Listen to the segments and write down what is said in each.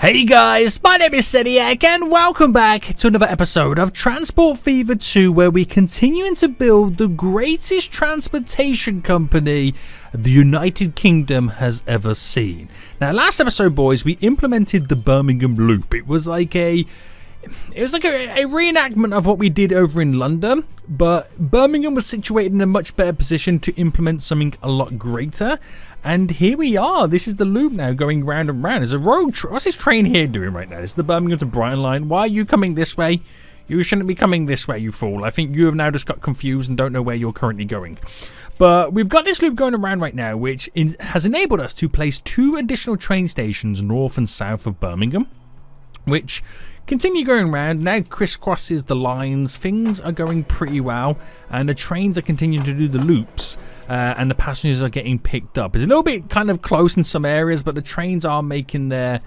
Hey guys, my name is Seniac and welcome back to another episode of Transport Fever 2, where we're continuing to build the greatest transportation company the United Kingdom has ever seen. Now last episode, boys, we implemented the Birmingham Loop. It was like a reenactment of what we did over in London, but Birmingham was situated in a much better position to implement something a lot greater. And here we are. This is the loop now, going round and round. There's a road. What's this train here doing right now? This is the Birmingham to Brighton line. Why are you coming this way? You shouldn't be coming this way, you fool. I think you have now just got confused and don't know where you're currently going. But we've got this loop going around right now, which has enabled us to place 2 additional train stations north and south of Birmingham, which continue going around. Now crisscrosses the lines. Things are going pretty well, and the trains are continuing to do the loops, and the passengers are getting picked up. It's a little bit kind of close in some areas, but the trains are making their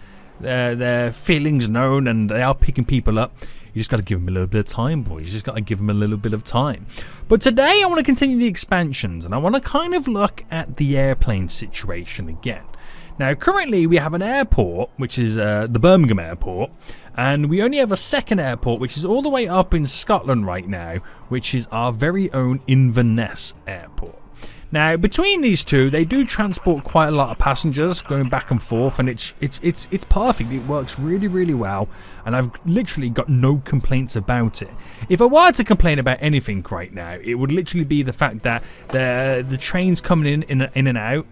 feelings known, and they are picking people up. You just got to give them a little bit of time, boys. You just got to give them a little bit of time. But today I want to continue the expansions, and I want to kind of look at the airplane situation again. Now, currently we have an airport, which is the Birmingham airport, and we only have a second airport, which is all the way up in Scotland right now, which is our very own Inverness airport. Now, between these two, they do transport quite a lot of passengers going back and forth, and it's perfect. It works really, really well, and I've literally got no complaints about it. If I were to complain about anything right now, it would literally be the fact that the trains coming in and out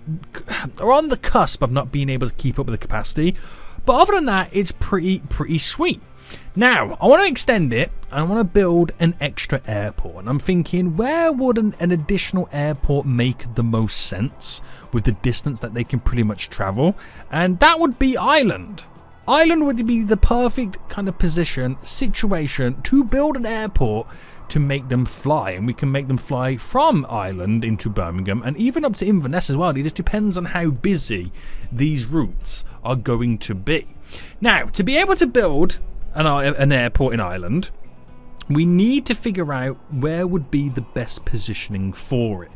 are on the cusp of not being able to keep up with the capacity. But other than that, it's pretty sweet. Now, I want to extend it, and I want to build an extra airport. And I'm thinking, where would an additional airport make the most sense with the distance that they can pretty much travel? And that would be Ireland. Ireland would be the perfect kind of situation to build an airport to make them fly. And we can make them fly from Ireland into Birmingham and even up to Inverness as well. It just depends on how busy these routes are going to be. Now, to be able to build an airport in Ireland, we need to figure out where would be the best positioning for it.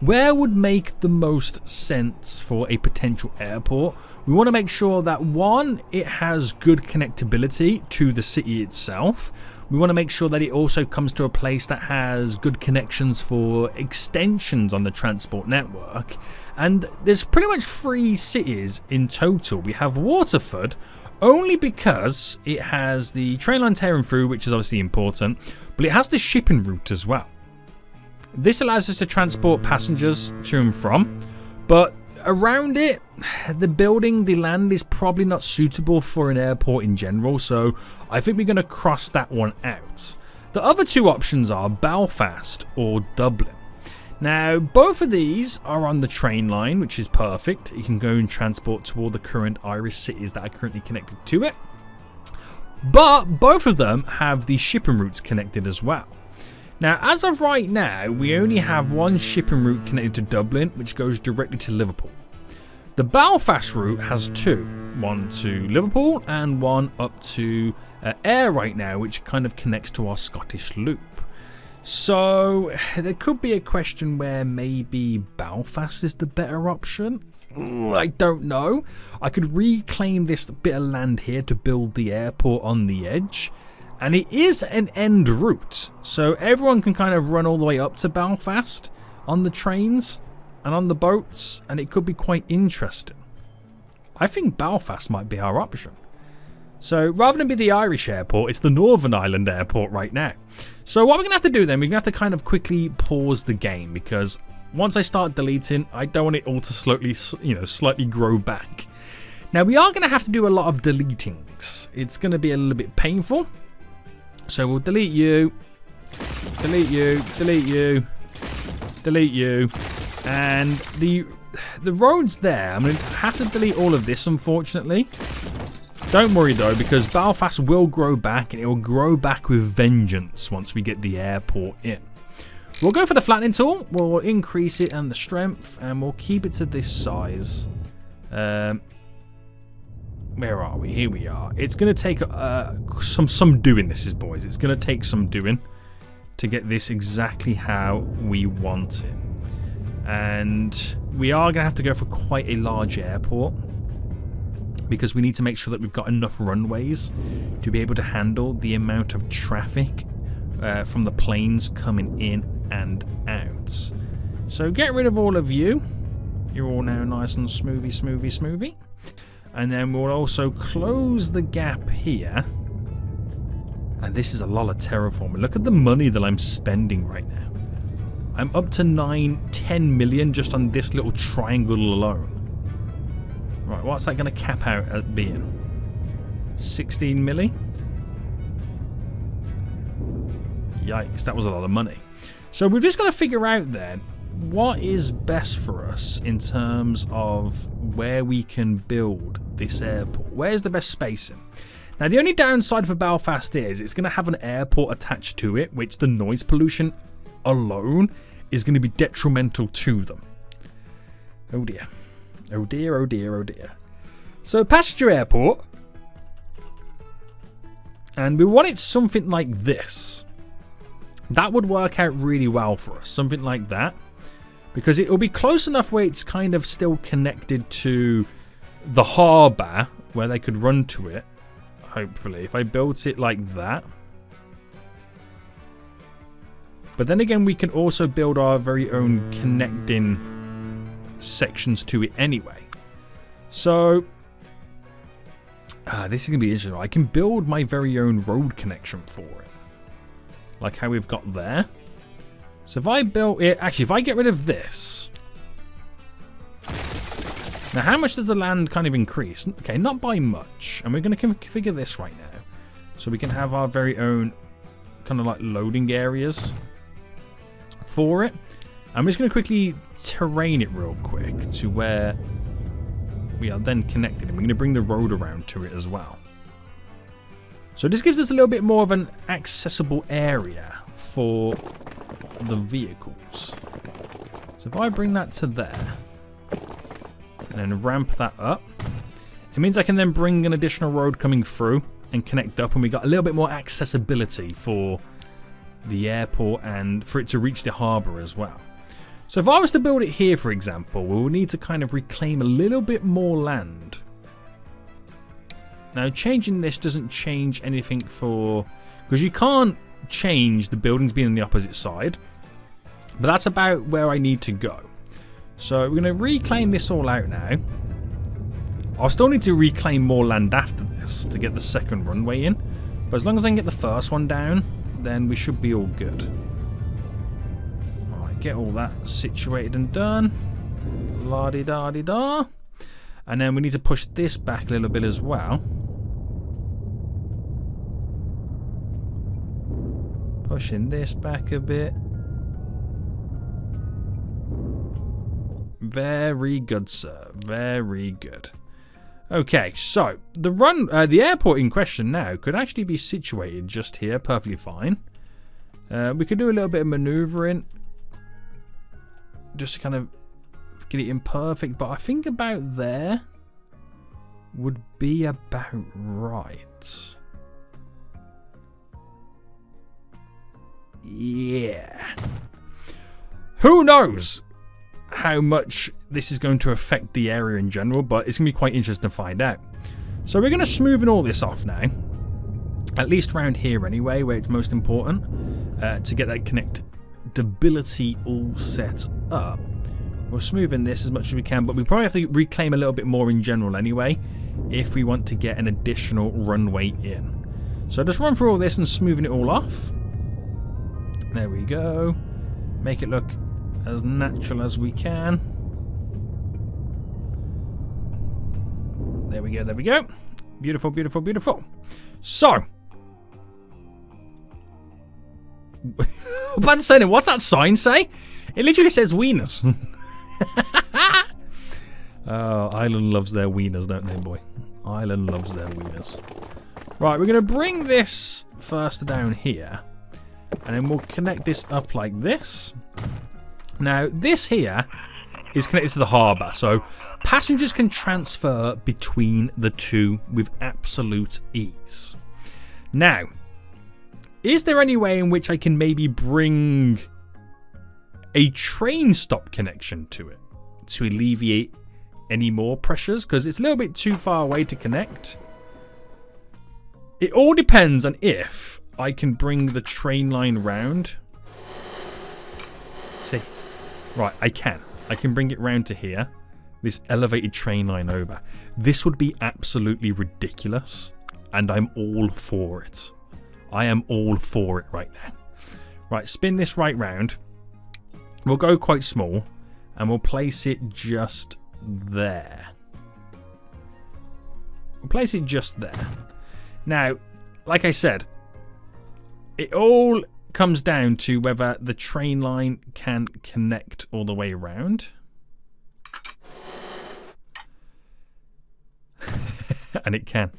Where would make the most sense for a potential airport? We want to make sure that, one, it has good connectability to the city itself. We want to make sure that it also comes to a place that has good connections for extensions on the transport network. And there's pretty much 3 cities in total. We have Waterford, only because it has the train line tearing through, which is obviously important, but it has the shipping route as well. This allows us to transport passengers to and from, but around it, the land is probably not suitable for an airport in general, so I think we're going to cross that one out. The other 2 options are Belfast or Dublin. Now, both of these are on the train line, which is perfect. You can go and transport to all the current Irish cities that are currently connected to it. But both of them have the shipping routes connected as well. Now, as of right now, we only have one shipping route connected to Dublin, which goes directly to Liverpool. The Belfast route has 2. One to Liverpool and one up to Ayr right now, which kind of connects to our Scottish loop. So there could be a question where maybe Belfast is the better option. I don't know. I could reclaim this bit of land here to build the airport on the edge. And it is an end route. So everyone can kind of run all the way up to Belfast on the trains and on the boats. And it could be quite interesting. I think Belfast might be our option. So rather than be the Irish airport, it's the Northern Ireland airport right now. So what we're going to have to do then, we're going to have to kind of quickly pause the game, because once I start deleting, I don't want it all to slightly grow back. Now we are going to have to do a lot of deletings. It's going to be a little bit painful. So we'll delete you, delete you, delete you, delete you, and the roads there, I'm going to have to delete all of this, unfortunately. Don't worry though, because Belfast will grow back, and it will grow back with vengeance once we get the airport in. We'll go for the flattening tool. We'll increase it and the strength, and we'll keep it to this size. Where are we? Here we are. It's going to take some doing, this is, boys. It's going to take some doing to get this exactly how we want it. And we are going to have to go for quite a large airport. because we need to make sure that we've got enough runways to be able to handle the amount of traffic from the planes coming in and out. So get rid of all of you. You're all now nice and smoothie. And then we'll also close the gap here. And this is a lot of terraforming. Look at the money that I'm spending right now. I'm up to 10 million just on this little triangle alone. Right, what's that going to cap out at being? 16 milli? Yikes, that was a lot of money. So we've just got to figure out then what is best for us in terms of where we can build this airport. Where's the best spacing? Now, the only downside for Belfast is it's going to have an airport attached to it, which the noise pollution alone is going to be detrimental to them. Oh dear. Oh dear, oh dear, oh dear. So, passenger airport. And we want it something like this. That would work out really well for us. Something like that. Because it will be close enough where it's kind of still connected to the harbour, where they could run to it. Hopefully, if I built it like that. But then again, we can also build our very own connecting sections to it anyway. So, this is going to be interesting. I can build my very own road connection for it. Like how we've got there. So if I built it... Actually, if I get rid of this... Now, how much does the land kind of increase? Okay, not by much. And we're going to configure this right now. So we can have our very own kind of like loading areas for it. I'm just going to quickly terrain it real quick to where we are then connected. And we're going to bring the road around to it as well. So this gives us a little bit more of an accessible area for the vehicles. So if I bring that to there... and then ramp that up. It means I can then bring an additional road coming through and connect up, and we got a little bit more accessibility for the airport and for it to reach the harbour as well. So if I was to build it here, for example, we'll need to kind of reclaim a little bit more land. Now, changing this doesn't change anything for... because you can't change the buildings being on the opposite side. But that's about where I need to go. So we're going to reclaim this all out now. I'll still need to reclaim more land after this to get the second runway in. But as long as I can get the first one down, then we should be all good. Alright, get all that situated and done. La-di-da-di-da. And then we need to push this back a little bit as well. Pushing this back a bit. Very good, sir. Very good. Okay, so the airport in question now could actually be situated just here, perfectly fine. We could do a little bit of manoeuvring, just to kind of get it imperfect. But I think about there would be about right. Yeah. Who knows how much this is going to affect the area in general, but it's going to be quite interesting to find out. So we're going to smoothen all this off now, at least around here anyway, where it's most important, to get that connectability all set up. We'll smoothen this as much as we can, but we probably have to reclaim a little bit more in general anyway, if we want to get an additional runway in. So just run through all this and smoothen it all off. There we go. Make it look as natural as we can. There we go, there we go. Beautiful, beautiful, beautiful. So, I'm about to say, what's that sign say? It literally says wieners. Oh, Ireland loves their wieners, don't they, boy? Ireland loves their wieners. Right, we're going to bring this first down here. And then we'll connect this up like this. Now, this here is connected to the harbour, so passengers can transfer between the two with absolute ease. Now, is there any way in which I can maybe bring a train stop connection to it to alleviate any more pressures because it's a little bit too far away to connect. It all depends on if I can bring the train line round. See, right, I can bring it round to here. This elevated train line over. This would be absolutely ridiculous, and I'm all for it. I am all for it right now. Right, spin this right round. We'll go quite small, and we'll place it just there. We'll place it just there. Now, like I said, it all comes down to whether the train line can connect all the way around. And it can.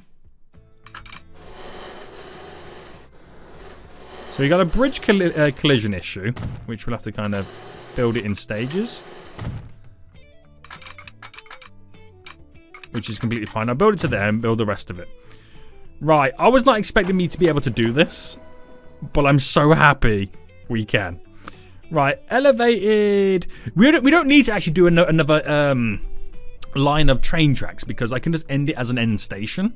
So we got a bridge collision issue, which we'll have to kind of build it in stages. Which is completely fine. I'll build it to there and build the rest of it. Right, I was not expecting me to be able to do this, but I'm so happy we can. Right, elevated. We don't need to actually do another line of train tracks because I can just end it as an end station.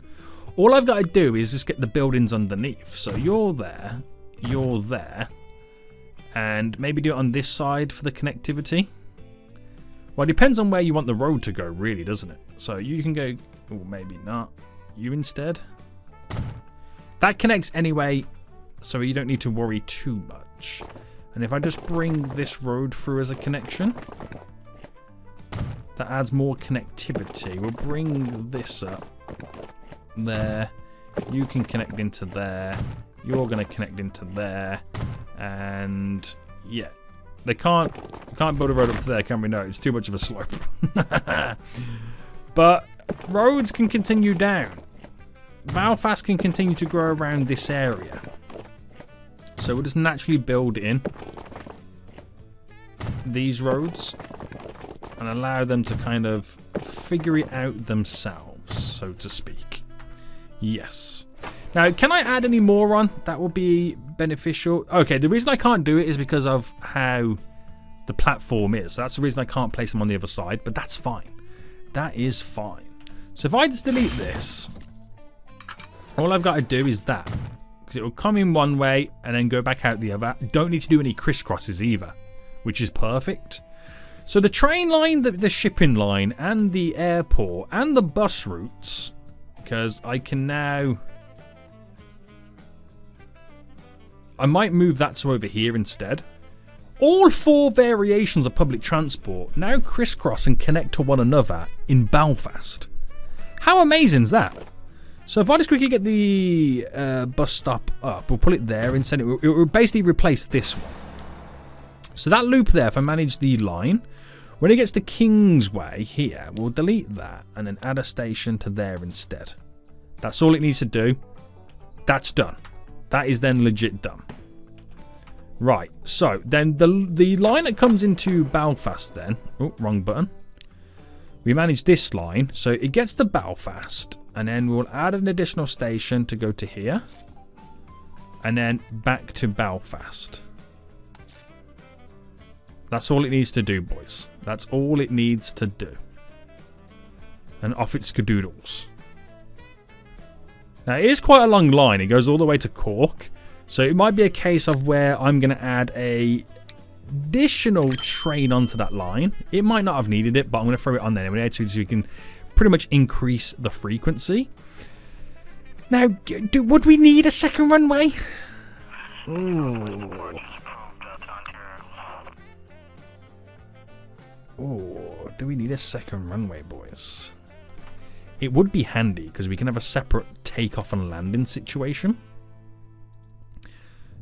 All I've got to do is just get the buildings underneath. So you're there, and maybe do it on this side for the connectivity. Well, it depends on where you want the road to go, really, doesn't it? So you can go, oh, maybe not. You instead. That connects anyway, so you don't need to worry too much. And if I just bring this road through as a connection, that adds more connectivity. We'll bring this up there. You can connect into there. You're going to connect into there. And yeah, they can't build a road up to there, can we? No, it's too much of a slope. But roads can continue down. Belfast can continue to grow around this area. So we'll just naturally build in these roads and allow them to kind of figure it out themselves, so to speak. Yes. Now, can I add any more on? That will be beneficial. Okay, the reason I can't do it is because of how the platform is. So that's the reason I can't place them on the other side, but that's fine. That is fine. So if I just delete this, all I've got to do is that. Because it will come in one way and then go back out the other. Don't need to do any crisscrosses either, which is perfect. So the train line, the shipping line, and the airport, and the bus routes, because I can now... I might move that to over here instead. All 4 variations of public transport now crisscross and connect to one another in Belfast. How amazing is that? So if I just quickly get the bus stop up, we'll put it there and send it. It will basically replace this one. So that loop there, if I manage the line, when it gets to Kingsway here, we'll delete that and then add a station to there instead. That's all it needs to do. That's done. That is then legit done. Right, so then the line that comes into Belfast then... Oh, wrong button. We manage this line, so it gets to Belfast, and then we'll add an additional station to go to here, and then back to Belfast. That's all it needs to do, boys. That's all it needs to do. And off it skadoodles. Now, it is quite a long line. It goes all the way to Cork. So it might be a case of where I'm going to add a additional train onto that line. It might not have needed it, but I'm going to throw it on there anyway so we can pretty much increase the frequency. Now, would we need a second runway? Ooh. Oh, do we need a second runway, boys? It would be handy because we can have a separate takeoff and landing situation.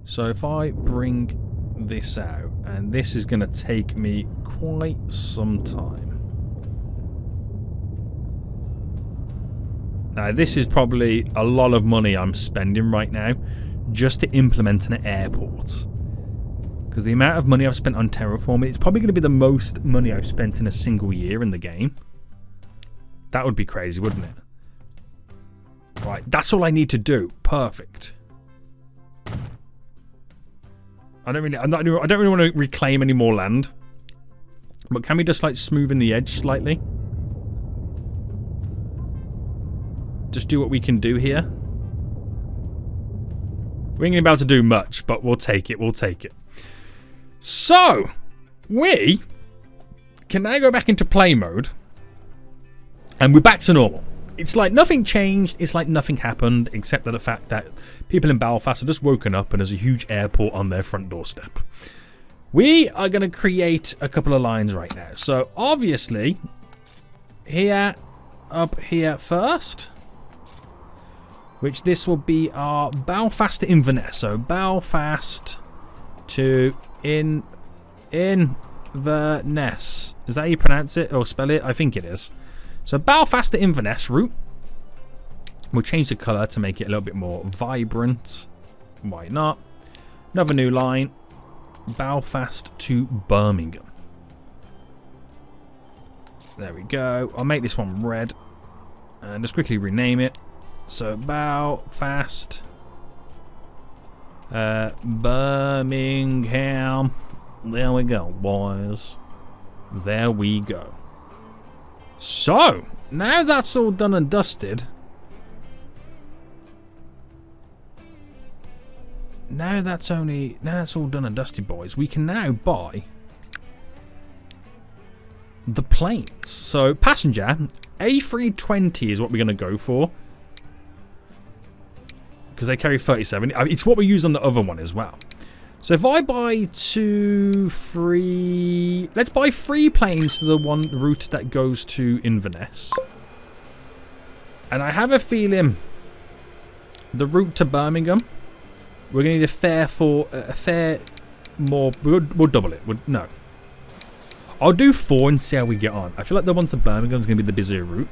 So if I bring this out, and this is going to take me quite some time. Now this is probably a lot of money I'm spending right now just to implement an airport. Because the amount of money I've spent on terraforming, it's probably going to be the most money I've spent in a single year in the game. That would be crazy, wouldn't it? Right, that's all I need to do. Perfect. I don't really want to reclaim any more land. But can we just like smoothen the edge slightly? just do what we can do here. We ain't going to be able to do much, but we'll take it. We'll take it. So, we can now go back into play mode. And we're back to normal. It's like nothing changed. It's like nothing happened, except for the fact that people in Belfast have just woken up and there's a huge airport on their front doorstep. We are going to create a couple of lines right now. So, obviously, here, up here first, which this will be our Belfast to Inverness. So, Belfast to Inverness. Is that how you pronounce it or spell it? I think it is. So Belfast to Inverness route. We'll change the colour to make it a little bit more vibrant. Why not? Another new line. Belfast to Birmingham. There we go. I'll make this one red. And just quickly rename it. So Belfast. Birmingham. There we go, boys. There we go. So, now that's all done and dusted. Now that's all done and dusted, boys. We can now buy the planes. So, passenger, A320 is what we're going to go for. Because they carry 37. It's what we use on the other one as well. So if I buy let's buy 3 planes to the one route that goes to Inverness. And I have a feeling the route to Birmingham, we're going to need a fair more, we'll double it. No. I'll do 4 and see how we get on. I feel like the one to Birmingham is going to be the busier route.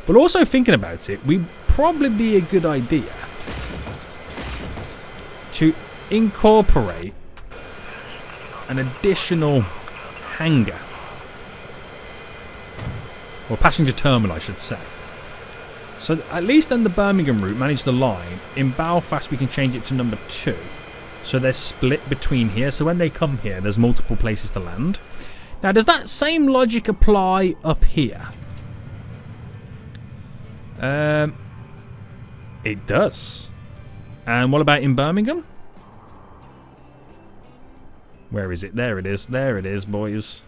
But also thinking about it, we'd probably be a good idea to incorporate an additional hangar, or passenger terminal I should say. So at least then the Birmingham route managed the line. In Belfast we can change it to number 2, so they're split between here, so when they come here there's multiple places to land. Now does that same logic apply up here? It does. And what about in Birmingham? Where is it? There it is. There it is, boys.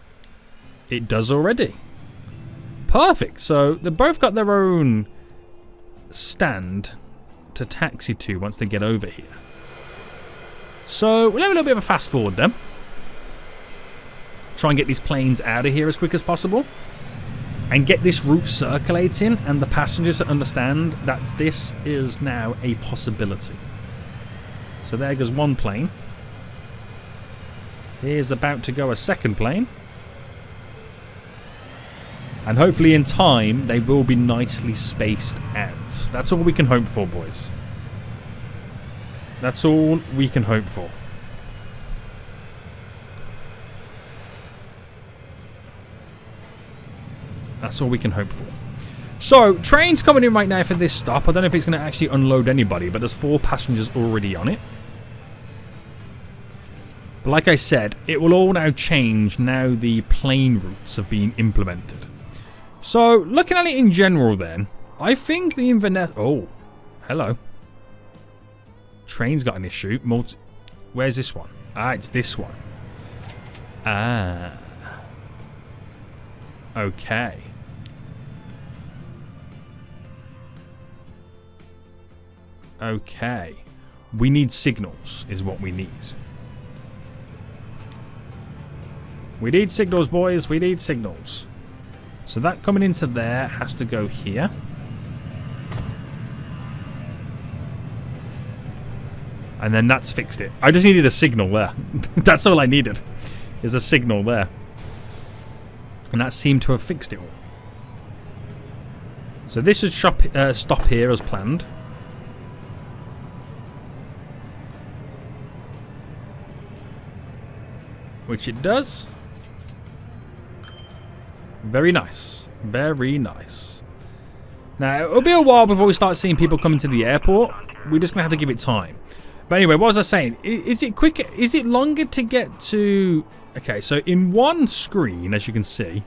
It does already. Perfect. So they've both got their own stand to taxi to once they get over here. So we'll have a little bit of a fast forward then. Try and get these planes out of here as quick as possible. And get this route circulating and the passengers to understand that this is now a possibility. So there goes one plane. Here's about to go a second plane. And hopefully in time they will be nicely spaced out. That's all we can hope for, boys. That's all we can hope for. That's all we can hope for. So, train's coming in right now for this stop. I don't know if it's going to actually unload anybody, but there's 4 passengers already on it. But like I said, it will all now change now the plane routes have been implemented. So, looking at it in general then, I think the Inverness... Oh, hello. Train's got an issue. Where's this one? Ah, it's this one. Ah. Okay. Okay. We need signals, is what we need. We need signals, boys. We need signals. So that coming into there has to go here. And then that's fixed it. I just needed a signal there. That's all I needed. Is a signal there. And that seemed to have fixed it all. So this should stop here as planned. Which it does. Very nice. Very nice. Now, it'll be a while before we start seeing people coming to the airport. We're just going to have to give it time. But anyway, what was I saying? Is it quicker? Is it longer to get to... Okay, so in one screen, as you can see,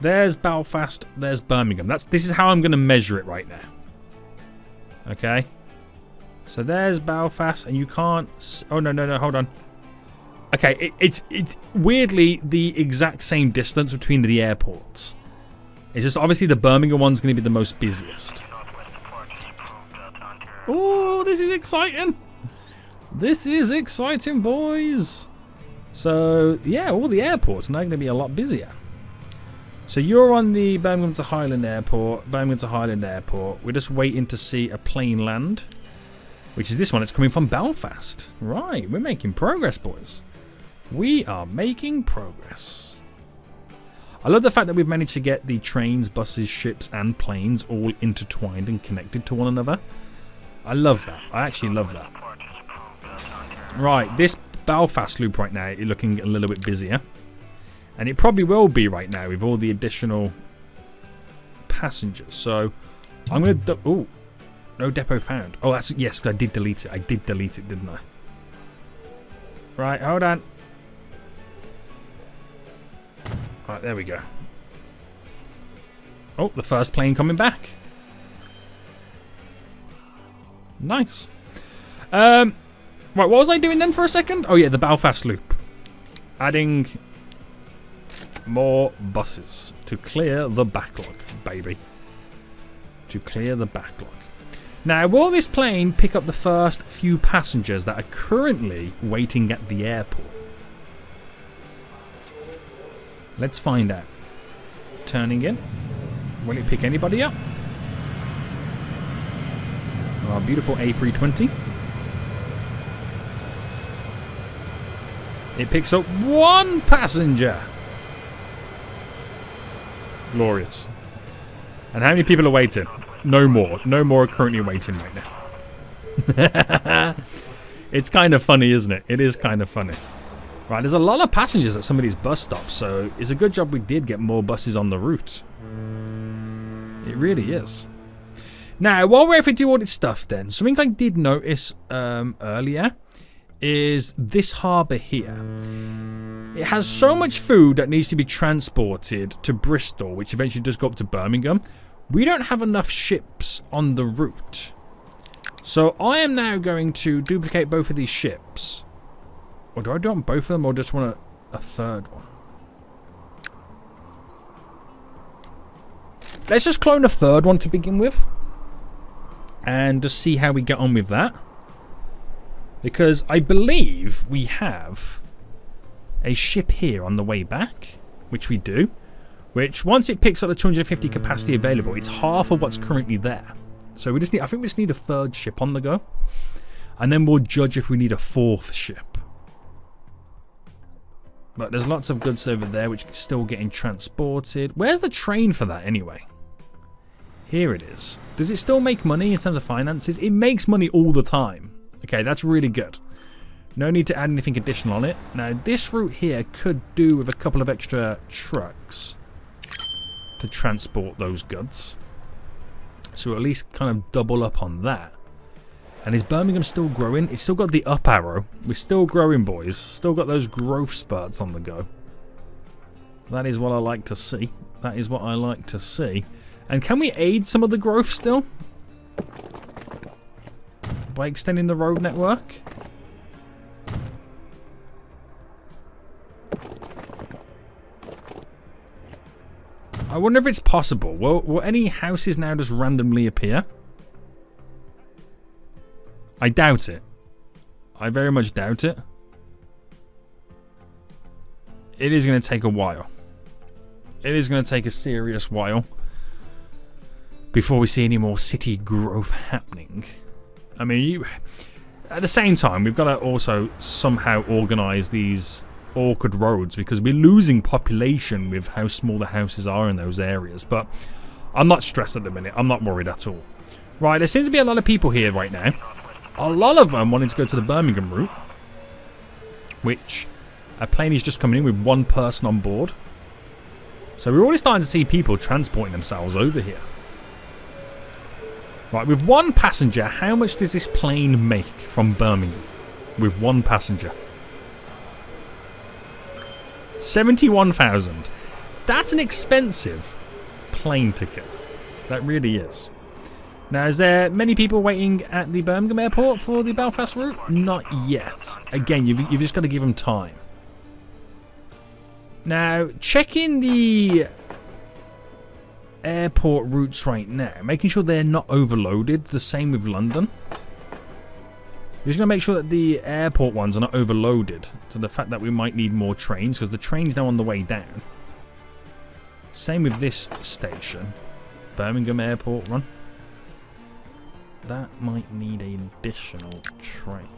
There's Belfast. There's Birmingham. This is how I'm going to measure it right now. Okay. So there's Belfast, and you can't... Oh, no, hold on. Okay, it's weirdly the exact same distance between the airports. It's just obviously the Birmingham one's going to be the most busiest. Oh, this is exciting. This is exciting, boys. So, yeah, all the airports are now going to be a lot busier. So you're on the Birmingham to Highland Airport, Birmingham to Highland Airport. We're just waiting to see a plane land, which is this one. It's coming from Belfast. Right, we're making progress, boys. We are making progress. I love the fact that we've managed to get the trains, buses, ships, and planes all intertwined and connected to one another. I love that. I actually love that. Right, this Belfast loop right now is looking a little bit busier. And it probably will be right now with all the additional passengers. So I'm going to... Oh, no depot found. Oh, that's... Yes, I did delete it. I did delete it, didn't I? Right, hold on. Right, there we go. Oh, the first plane coming back. Nice. Right, what was I doing then for a second? Oh, yeah, the Belfast loop. Adding... more buses to clear the backlog, baby. To clear the backlog. Now, will this plane pick up the first few passengers that are currently waiting at the airport? Let's find out. Turning in. Will it pick anybody up? Our beautiful A320. It picks up one passenger. Glorious. And how many people are waiting? No more. No more are currently waiting right now. It's kind of funny, isn't it? It is kind of funny. Right, there's a lot of passengers at some of these bus stops, so it's a good job we did get more buses on the route. It really is. Now, while we're to do all this stuff then, something I did notice earlier is this harbour here. It has so much food that needs to be transported to Bristol, which eventually does go up to Birmingham. We don't have enough ships on the route. So I am now going to duplicate both of these ships. Or do I do it on both of them, or just want a third one? Let's just clone a third one to begin with. And just see how we get on with that. Because I believe we have a ship here on the way back, which we do, which once it picks up the 250 capacity available, it's half of what's currently there. So we just need, I think we just need a third ship on the go, and then we'll judge if we need a fourth ship. But there's lots of goods over there which are still getting transported. Where's the train for that anyway? Here it is. Does it still make money in terms of finances? It makes money all the time. Okay, that's really good. No need to add anything additional on it. Now, this route here could do with a couple of extra trucks to transport those goods. So at least kind of double up on that. And is Birmingham still growing? It's still got the up arrow. We're still growing, boys. Still got those growth spurts on the go. That is what I like to see. That is what I like to see. And can we aid some of the growth still? By extending the road network? I wonder if it's possible. Will any houses now just randomly appear? I doubt it. I very much doubt it. It is going to take a while. It is going to take a serious while before we see any more city growth happening. I mean, at the same time, we've got to also somehow organise these awkward roads because we're losing population with how small the houses are in those areas. But I'm not stressed at the minute. I'm not worried at all. Right, there seems to be a lot of people here right now. A lot of them wanting to go to the Birmingham route, which a plane is just coming in with one person on board. So we're already starting to see people transporting themselves over here. Right, with one passenger, how much does this plane make from Birmingham? With one passenger. 71,000. That's an expensive plane ticket. That really is. Now, is there many people waiting at the Birmingham airport for the Belfast route? Not yet. Again, you've just got to give them time. Now, checking the airport routes right now, making sure they're not overloaded. The same with London. You're just going to make sure that the airport ones are not overloaded to the fact that we might need more trains, because the train's now on the way down. Same with this station. Birmingham airport run. That might need an additional train.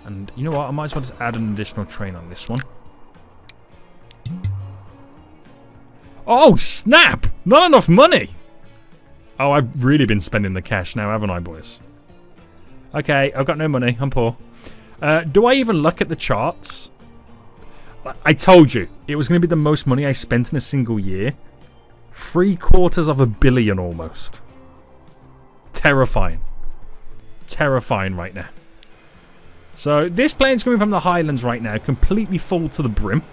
And you know what? I might as well just add an additional train on this one. Oh, snap! Not enough money! Oh, I've really been spending the cash now, haven't I, boys? Okay, I've got no money. I'm poor. Do I even look at the charts? I told you. It was going to be the most money I spent in a single year. $750 million almost. Terrifying. Terrifying right now. So, this plane's coming from the Highlands right now. Completely full to the brim.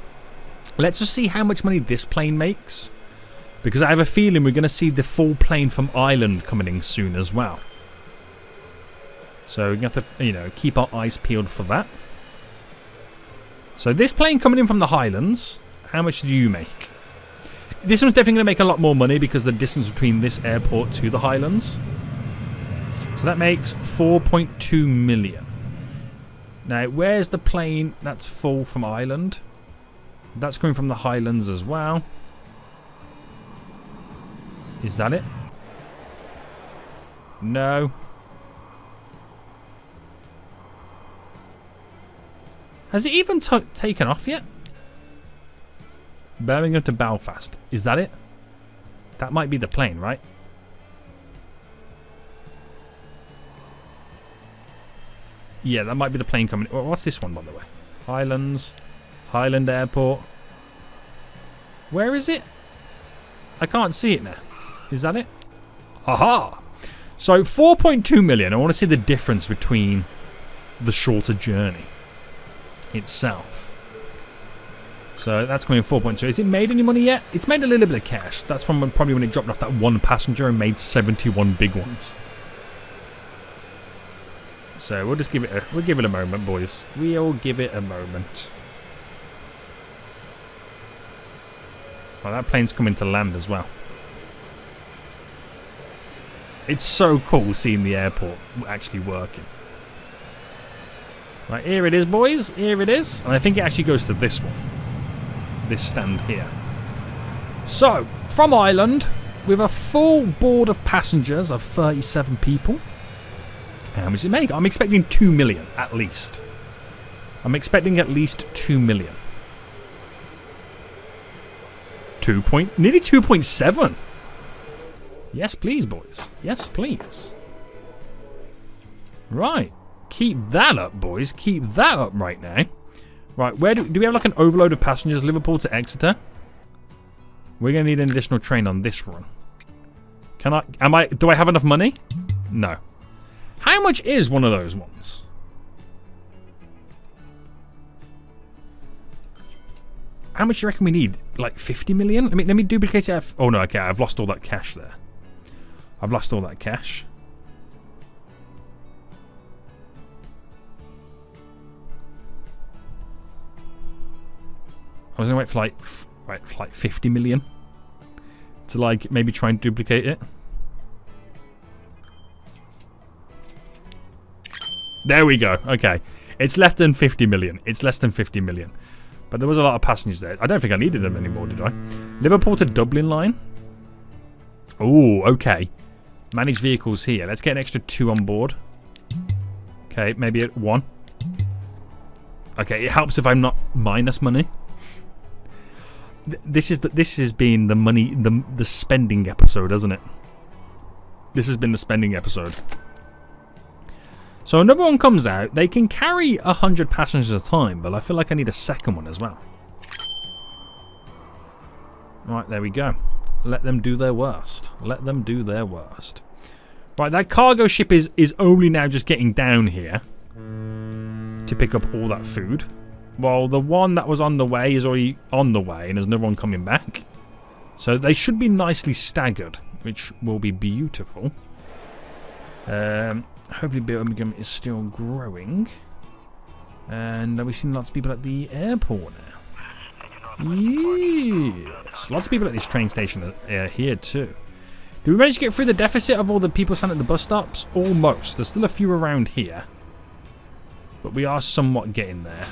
Let's just see how much money this plane makes. Because I have a feeling we're going to see the full plane from Ireland coming in soon as well. So we're going to have to, you know, keep our eyes peeled for that. So this plane coming in from the Highlands, how much do you make? This one's definitely going to make a lot more money because of the distance between this airport to the Highlands. So that makes 4.2 million. Now, where's the plane that's full from Ireland? That's coming from the Highlands as well. Is that it? No. Has it even taken off yet? Birmingham to Belfast. Is that it? That might be the plane, right? Yeah, that might be the plane coming. What's this one, by the way? Highlands. Highland Airport. Where is it? I can't see it now. Is that it? Haha! So 4.2 million. I want to see the difference between the shorter journey itself. So that's coming in 4.2. Has it made any money yet? It's made a little bit of cash. That's from probably when it dropped off that one passenger and made 71 big ones. So we'll just give it a moment, boys. We'll give it a moment. Well, that plane's coming to land as well. It's so cool seeing the airport actually working. Right, here it is, boys. Here it is. And I think it actually goes to this one. This stand here. So, from Ireland, with a full board of passengers of 37 people. How much does it make? I'm expecting 2 million, at least. I'm expecting at least 2 million. Nearly 2.7. Yes, please, boys. Yes, please. Right. Keep that up, boys. Keep that up right now. Right, where do we have like an overload of passengers? Liverpool to Exeter. We're going to need an additional train on this run. Do I have enough money? No. How much is one of those ones? How much do you reckon we need? Like 50 million? Let me duplicate it. Oh no, okay, I've lost all that cash there. I've lost all that cash. I was gonna wait for like 50 million to like maybe try and duplicate it. There we go. Okay, it's less than 50 million. It's less than 50 million. But there was a lot of passengers there. I don't think I needed them anymore, did I? Liverpool to Dublin line. Oh, okay. Manage vehicles here. Let's get an extra 2 on board. Okay, maybe at 1. Okay, it helps if I'm not minus money. This has been the money, the spending episode, hasn't it? This has been the spending episode. So another one comes out. They can carry 100 passengers at a time, but I feel like I need a second one as well. Right, there we go. Let them do their worst. Let them do their worst. Right, that cargo ship is only now just getting down here to pick up all that food. Well, the one that was on the way is already on the way, and there's no one coming back. So they should be nicely staggered, which will be beautiful. Hopefully Birmingham is still growing. And we've seen lots of people at the airport now. Yes, lots of people at this train station are here too. Did we manage to get through the deficit of all the people standing at the bus stops? Almost. There's still a few around here. But we are somewhat getting there.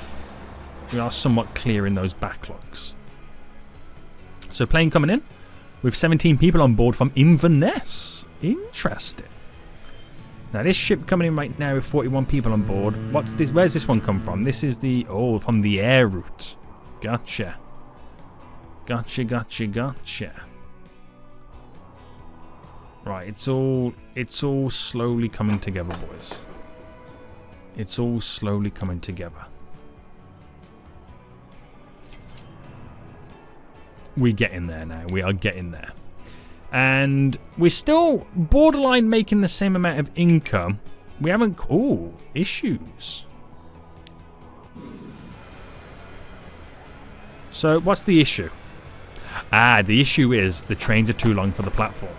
We are somewhat clearing those backlogs. So plane coming in with 17 people on board from Inverness. Interesting. Now this ship coming in right now with 41 people on board. What's this? Where's this one come from? This is the from the air route. Gotcha. Gotcha. Right, it's all slowly coming together, boys. It's all slowly coming together. We're getting there now. We are getting there. And we're still borderline making the same amount of income. We haven't... Ooh, issues. So, what's the issue? The issue is the trains are too long for the platform.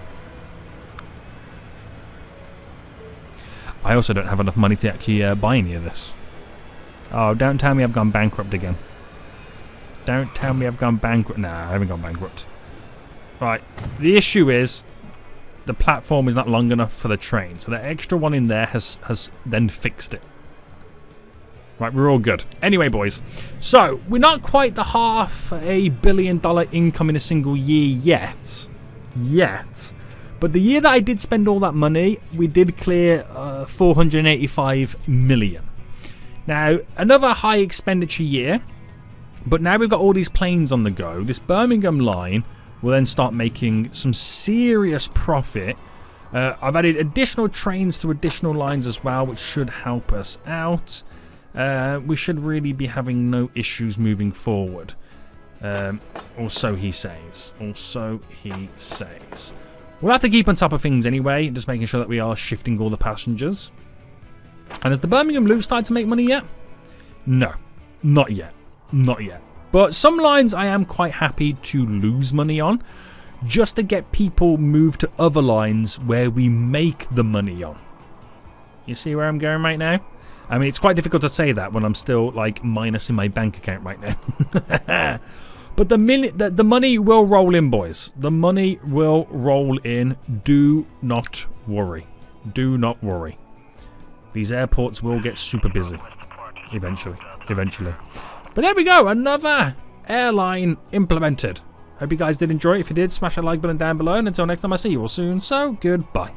I also don't have enough money to actually buy any of this. Oh, don't tell me I've gone bankrupt again. Don't tell me I've gone bankrupt. Nah, I haven't gone bankrupt. Right, the issue is the platform is not long enough for the train. So the extra one in there has then fixed it. Right, we're all good. Anyway, boys. So, we're not quite the $500 million income in a single year yet. But the year that I did spend all that money, we did clear 485 million. Now, another high expenditure year. But now we've got all these planes on the go. This Birmingham line will then start making some serious profit. I've added additional trains to additional lines as well, which should help us out. We should really be having no issues moving forward. Or so he says. We'll have to keep on top of things anyway, just making sure that we are shifting all the passengers. And has the Birmingham loop started to make money yet? No, not yet. But some lines I am quite happy to lose money on, just to get people moved to other lines where we make the money on. You see where I'm going right now? I mean, it's quite difficult to say that when I'm still like minus in my bank account right now. But the money will roll in, boys. The money will roll in. Do not worry. These airports will get super busy eventually. But there we go, another airline implemented. Hope you guys did enjoy it. If you did, smash that like button down below. And until next time, I see you all soon. So, goodbye.